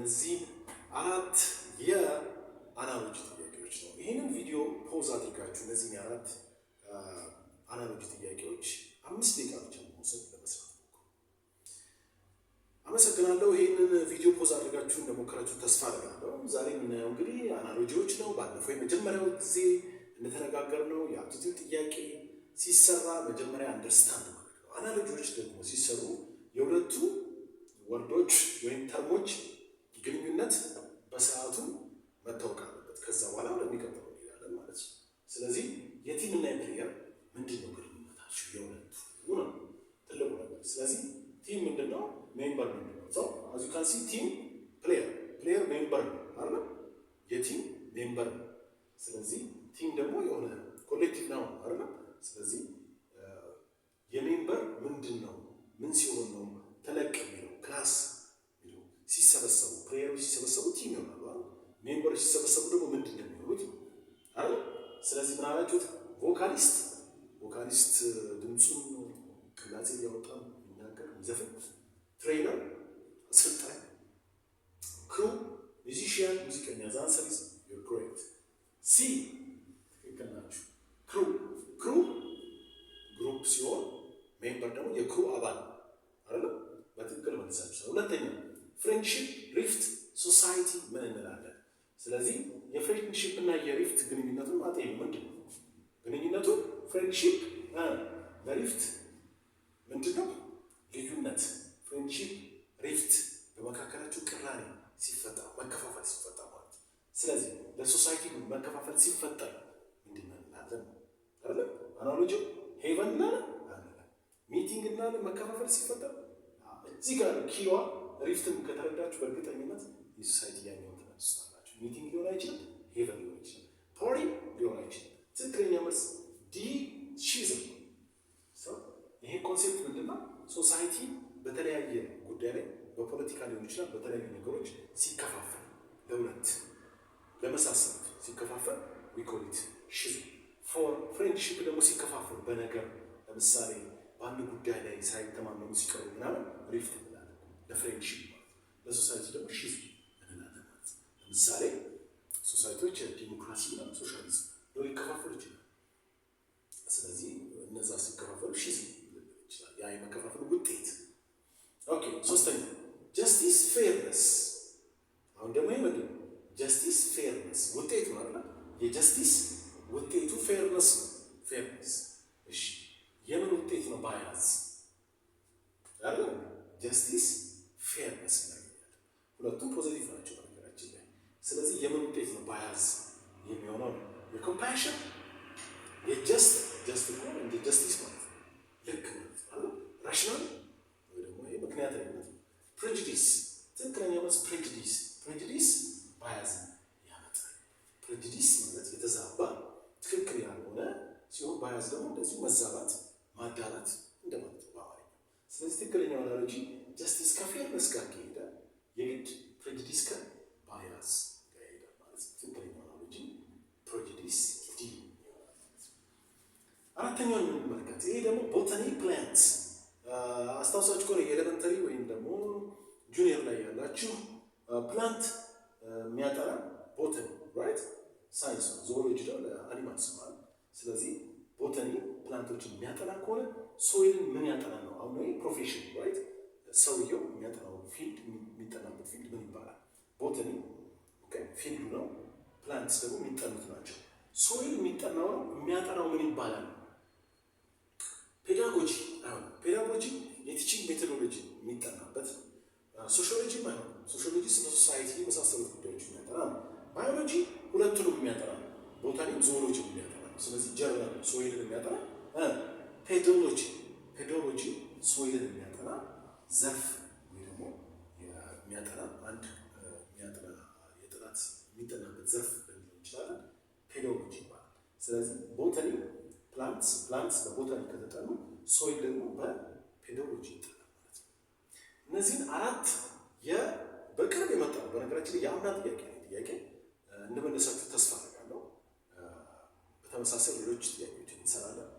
እነዚህ አራት የአናሎጂ ጥያቄዎች ነው። ይህንን ቪዲዮ ፖዝ አድርጋችሁ እነዚህን የአራት አናሎጂ ጥያቄዎች 5 ደቂቃ ብቻ መውሰድ ለመስራት ነው። አመሰግናለሁ። ይህንን ቪዲዮ ፖዝ አድርጋችሁ እንደሞከራችሁ ተስፋ አደርጋለሁ። ዛሬ የምናየው እንግዲህ አናሎጂዎች ነው። ባለፈው የመጀመሪያው ጊዜ እንደተነጋገርነው የአፕቲቲዩድ ጥያቄ ሲሰራ መጀመሪያ አንደርስታንድ ማለት ነው። አናሎጂዎች ደግሞ ሲሰሩ የሁለቱ ወርዶች ወይም ተርሞች ግንኙነት በሰዓቱ መታወቅ አለበት። ከዛ በኋላ ወደሚቀጥለው እንሄዳለን ማለት ነው። ስለዚህ የቲም እና የፕሌየር ምንድን ነው ግንኙነታቸው? የሁለቱ ነው ትልቁ ነገር። ስለዚህ ቲም ምንድን ነው? ሜምበር ምንድን ነው? ሰው አዝ ዩ ካን ሲ ቲም ፕሌየር ሜምበር ነው አይደል? የቲም ሜምበር ነው። ስለዚህ ቲም ደግሞ የሆነ ኮሌክቲቭ ነው አይደል? ስለዚህ የሜምበር ምንድን ነው? ምን ሲሆን ነው ተለቅ የሚለው ክላስ ሲሰበሰቡ ፕሌየሮች ሲሰበሰቡ ቲም ይሆናሉ አይደል? ሜምበሮች ሲሰበሰቡ ደግሞ ምንድን ነው የሚሆኑት አይደል? ስለዚህ ምን አላችሁት? ቮካሊስት ድምፁን ቅላጼ እያወጣ የሚናገር የሚዘፍን፣ ትሬነር አሰልጣኝ፣ ክሩ ሚዚሽያን ሙዚቀኛ። ዘ አንሰር ኢዝ ዩር ኮሬክት ሲ ትክክል ናችሁ። ክሩ ግሩፕ ሲሆን ሜምበር ደግሞ የክሩ አባል አይደል? በትክክል መልሳችሁ። ሁለተኛ ፍሬንድሺፕ ሪፍት ሶሳይቲ ምን እንላለን? ስለዚህ የፍሬንድሺፕ እና የሪፍት ግንኙነቱን ማጤን ምንድን ነው ግንኙነቱ? ፍሬንድሺፕ በሪፍት ምንድን ነው ልዩነት? ፍሬንድሺፕ ሪፍት በመካከላቸው ቅራኔ ሲፈጠር መከፋፈል ሲፈጠር ማለት። ስለዚህ ለሶሳይቲ መከፋፈል ሲፈጠር ምንድን ነው እንላለን አይደል? አናሎጂ ሄቨን እና ሚቲንግ እና መከፋፈል ሲፈጠር እዚህ ጋር ኪዋ ሪፍትን ከተረዳችሁ በእርግጠኝነት የሶሳይቲ ያኛው ትነሱታላችሁ። ሚቲንግ ሊሆን አይችልም፣ ሄቨን ሊሆን ይችላል፣ ፓርቲ ሊሆን አይችልም። ትክክለኛ መልስ ዲ ሺዝም። ይሄ ኮንሴፕት ምንድነው? ሶሳይቲ በተለያየ ጉዳይ ላይ በፖለቲካ ሊሆን ይችላል፣ በተለያዩ ነገሮች ሲከፋፈል ለሁለት ለመሳሰሉት ሲከፋፈል ዊ ኮል ኢት ሺዝም። ፎር ፍሬንድሺፕ ደግሞ ሲከፋፈል በነገር ለምሳሌ በአንድ ጉዳይ ላይ ሳይተማመኑ ሲቀሩ ምናምን ሪፍት እንላለን ለፍሬንድሺፕ ማለት። ለሶሳይቲ ደግሞ ሺዝም እንላለን ማለት። ለምሳሌ ሶሳይቲዎች ዲሞክራሲ እና ሶሻሊዝም ሊከፋፈሉ ይችላል። ስለዚህ እነዛ ሲከፋፈሉ ሺዝም ይችላል። ያ የመከፋፈሉ ውጤት። ኦኬ ሶስተኛ ጀስቲስ ፌርነስ። አሁን ደግሞ ይመድም ጀስቲስ ፌርነስ ውጤቱ አይደል? የጀስቲስ ውጤቱ ፌርነስ ነው። ፌርነስ እሺ የምን ውጤት ነው? ባያዝ አይደል? ጀስቲስ ፌርነስ እናገኛለን። ሁለቱም ፖዚቲቭ ናቸው በነገራችን ላይ። ስለዚህ የምን ውጤት ነው? ባያዝ የሚሆነው ነው። የኮምፓሽን የጀስት እኮ እንደ ጀስቲስ ማለት ነው። ልክ ማለት ነው። ራሽናል ወይ ደግሞ ይሄ ምክንያታዊነት ነው። ፕሬጁዲስ ትክክለኛ መልስ ፕሬጁዲስ ባያዝ ያመጣል። ፕሬጁዲስ ማለት የተዛባ ትክክል ያልሆነ ሲሆን ባያዝ ደግሞ እንደዚሁ መዛባት ማዳላት እንደማለት ነው በአማርኛ። ስለዚህ ትክክለኛው አናሎጂ ጀስቲስ ከፌርነስ ጋር ከሄደ የግድ ፕሬጁዲስ ከባያዝ ጋር ይሄዳል ማለት ነው። ትክክለኛው አናሎጂ ፕሬጁዲስ ዲ። አራተኛውን እንመልከት። ይሄ ደግሞ ቦታኒ ፕላንትስ። አስታውሳችሁ ከሆነ የኤሌመንተሪ ወይም ደግሞ ጁኒየር ላይ ያላችሁ ፕላንት የሚያጠና ቦታኒ ራይት ሳይንስ ነው። ዞኦሎጂ ነው ለአኒማልስ ማለት። ስለዚህ ቦታኒ ፕላንቶችን የሚያጠና ከሆነ ሶይልን ምን ያጠና ነው? አሁን ይሄ ፕሮፌሽን ራይት። ሰውየው የሚያጠናው ፊልድ የሚጠናበት ፊልድ ምን ይባላል? ቦታኒ ኦኬ ፊልዱ ነው። ፕላንትስ ደግሞ የሚጠኑት ናቸው። ሶይል የሚጠናው ነው። የሚያጠናው ምን ይባላል? ፔዳጎጂ። አሁን ፔዳጎጂ የቲቺንግ ሜቶዶሎጂ የሚጠናበት ሶሺዮሎጂ ማለት ነው። ሶሺዮሎጂ ስለ ሶሳይቲ የመሳሰሉት ጉዳዮች የሚያጠና ነው። ባዮሎጂ ሁለቱንም የሚያጠና ነው። ቦታኒም ዞኦሎጂ የሚያጠና ነው። ስለዚህ ጀነራል ሶይልን የሚያጠና ፔዶሎጂ ሶይልን የሚያጠና ዘርፍ ወይ ደግሞ የሚያጠና አንድ የሚያጠና የጥናት የሚጠናበት ዘርፍ ልንለው እንችላለን። ፔዶሎጂ ይባላል። ስለዚህ ቦታኒ ፕላንትስ በቦታኒ ከተጠኑ ሶይል ደግሞ በፔዶሎጂ ይጠናል ማለት ነው። እነዚህን አራት በቅርብ የመጣ ነው። በነገራችን ላይ የአምና ጥያቄ እንደመለሳችሁ ተስፋ አደርጋለሁ። በተመሳሳይ ሌሎች ጥያቄዎችን እንሰራለን።